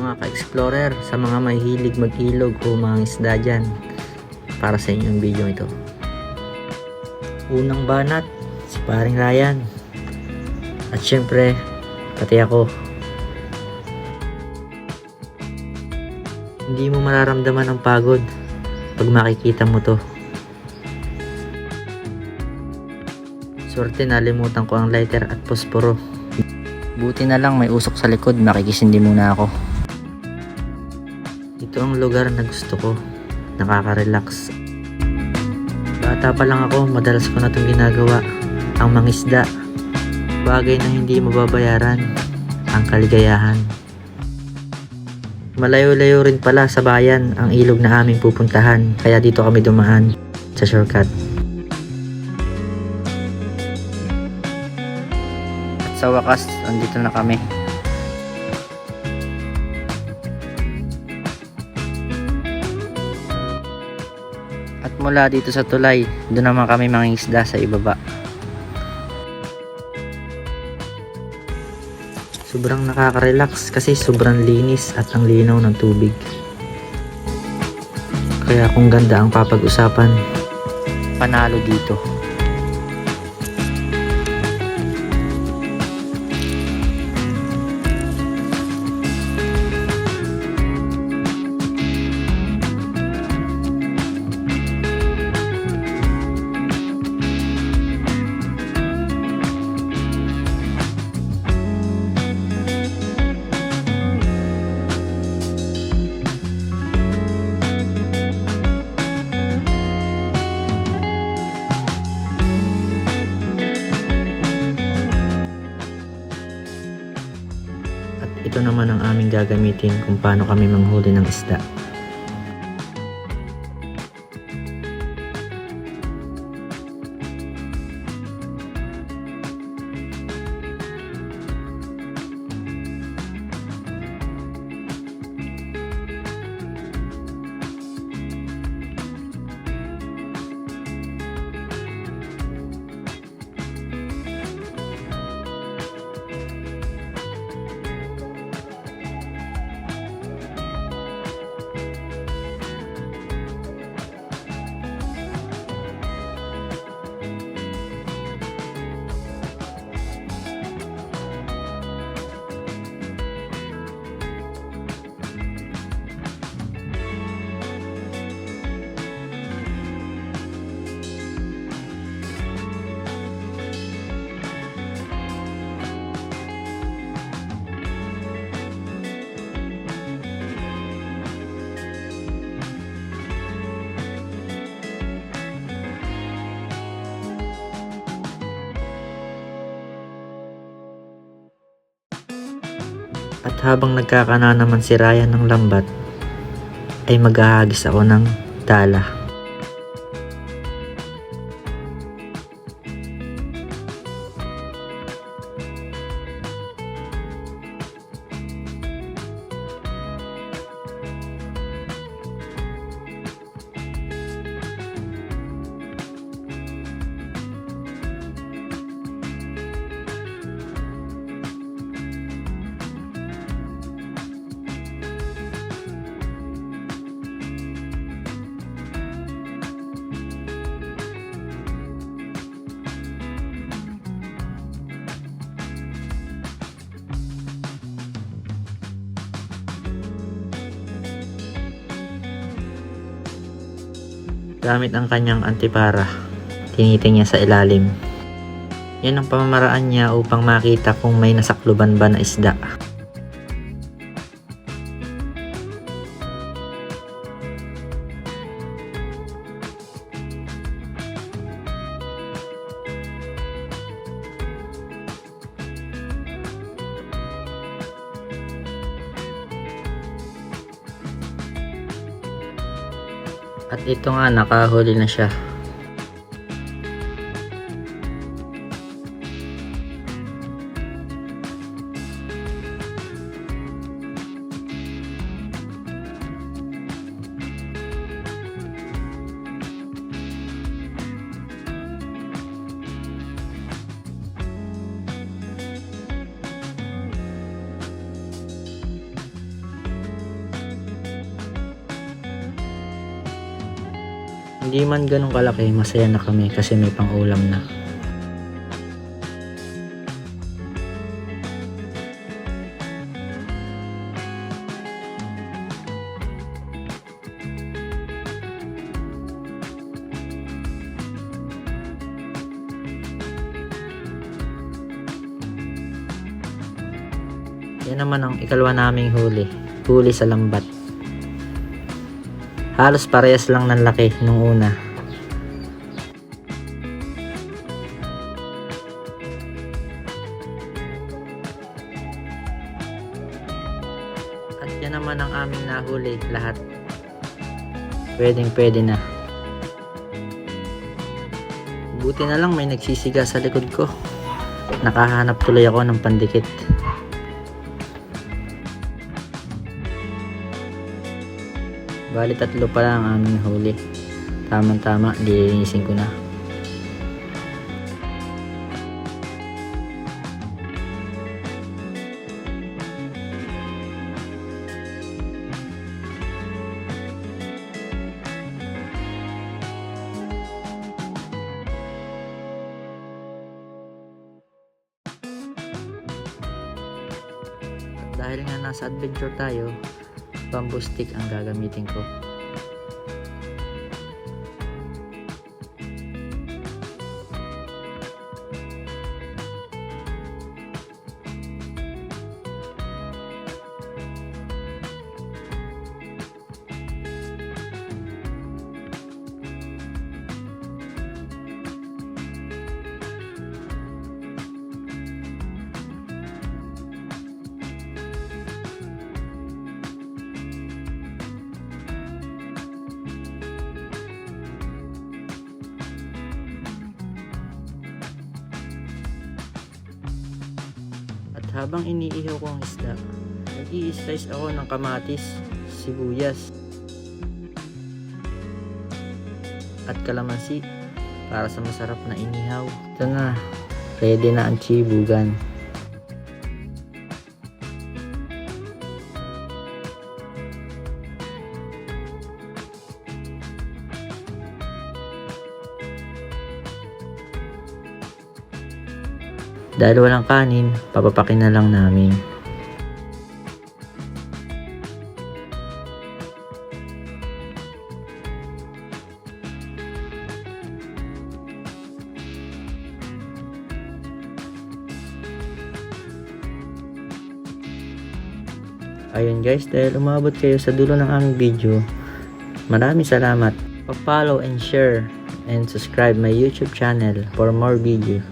mga ka-explorer, sa mga mahilig mag-ilog o mga isda dyan, para sa inyo yung video ito. Unang banat, si paring Ryan. At syempre, pati ako. Hindi mo mararamdaman ang pagod pag makikita mo to. Swerte nalimutan ko ang lighter at posporo. Buti na lang may usok sa likod, makikisindi muna ako. Ito ang lugar na gusto ko, nakaka-relax. Bata pa lang ako, madalas ko na itong ginagawa, ang mangisda. Bagay na hindi mababayaran, ang kaligayahan. Malayo-layo rin pala sa bayan ang ilog na aming pupuntahan, kaya dito kami dumaan sa shortcut. Sa wakas, andito na kami. At mula dito sa tulay, doon naman kami mangingisda sa ibaba. Sobrang nakaka-relax kasi sobrang linis at ang linaw ng tubig. Kaya kung ganda ang papag-usapan, panalo dito. Ito naman ang aming gagamitin kung paano kami manghuli ng isda. At habang nagkakana naman si Ryan ng lambat, ay maghahagis ako ng tala. Gamit ang kanyang antipara, tinitingin niya sa ilalim. Yan ang pamamaraan niya upang makita kung may nasakluban ba na isda. At ito nga, nakahuli na siya. Hindi man ganun kalaki, masaya na kami kasi may pang-ulam na. Yan naman ang ikalwa naming huli. Huli sa lambat. Halos parehas lang ng laki nung una. At yan naman ang aming nahuli lahat. Pwede na. Buti na lang may nagsisiga sa likod ko. Nakahanap tuloy ako ng pandikit. Bali 3 pa lang ang aming huli. Tamang-tama, lilinisin ko na. Dahil nga nasa adventure tayo, bamboo stick ang gagamitin ko. Habang iniihaw ko ang isda, nag-i-slice ako ng kamatis, sibuyas, at kalamansi para sa masarap na inihaw. Ito na, ready na ang chibugan. Dahil walang kanin, papapakin na lang namin. Ayun guys, dahil umabot kayo sa dulo ng aming video, maraming salamat. Pa-follow and share and subscribe my YouTube channel for more video.